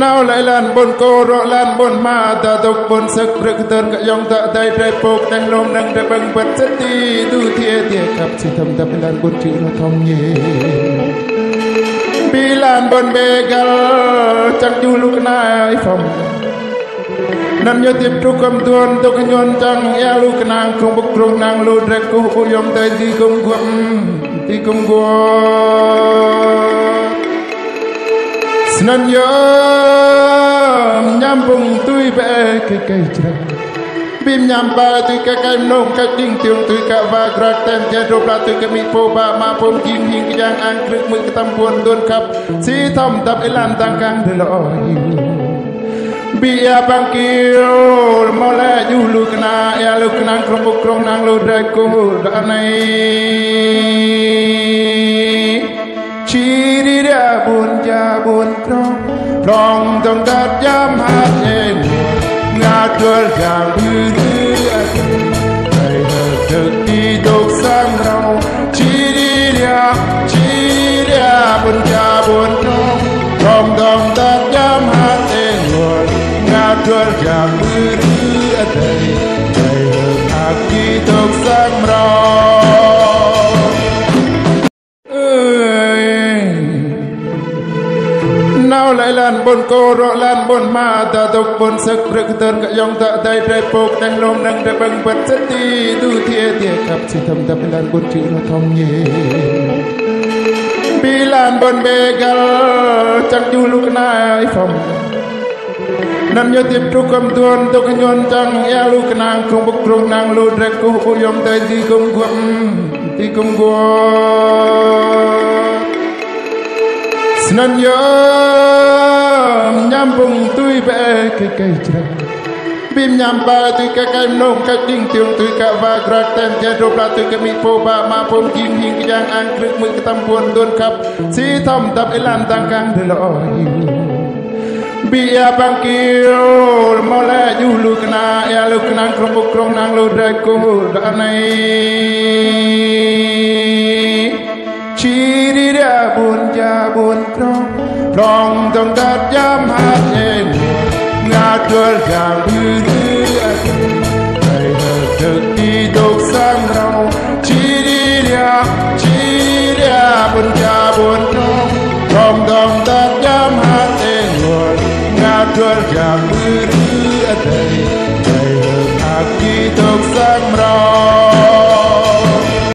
nào lại lan bồn cô rõ lan bồn ma ta tục bồn sức rực tơn cả dòng tạ tay trái bốc đang lông đang đã băng bật rất đi tu thiê thiê khắp si thầm tập lan bồn chữ nó thông nhé bi lan bồn bê gal chẳng du lúc nai phòng nan yo tiếp tục cầm tuôn tục nhon chẳng ya lúc nàng không bốc trung nàng lùi rek cô yom tay di công guam di công guam nan yo nham bung tui be cây chra bim nham ba tui cây nông cây đinh tiong tui cả va grak ten tia đô pla tui kami po ba ma pom kim hing yang ang kruk mui ketam puan don kap si thom tap elan tang kang de lo bia bang kiu mole yu lu kna ya lu kna krong buk krong nang lu dai ko da nai chi đi ra buồn cha buồn krong tông đất giam hát em ngã cơn gàng hư thầy hợp thực đi tục sang rau chi đi ra buồn cha buồn krong tông đất giam hát em ngã cơn gàng hư thầy hợp hạt đi tục sang rau nào lại lan bồn cô rõ lan bồn ma ta tục bồn sức rực tơn cả dòng tạ tay trái bốc đang lông đang đã băng bật rất đi tu thiê thiê khắp si thầm tập lan bồn chữ nó thông nhé bi lan bồn bê gal chẳng du lúc nai phòng nan yo tiếp tục cầm tuôn tục nhon chẳng ya lúc nàng không bốc trung nàng lùi rek cô yom tay di công guam nan yo nham bung tui be cây chra bim nham ba tui cây nông cây đinh tiong tui cả va grak ten tia đô pla tui kami po ba ma pom kim hing yang ang kruk mui ketam puan don kap si thom tap elan tang kang de lo bia bang kiu mole yu lu kna ya lu kna krong buk krong nang lu dai ko da nai chi đi ra buồn cha buồn krong tông đất giam hát em ngã cơn gàng hư thầy hợp thực đi tục sang rau chi đi ra buồn cha buồn krong tông đất giam hát em ngã cơn gàng hư thầy hợp hạt đi tục sang rau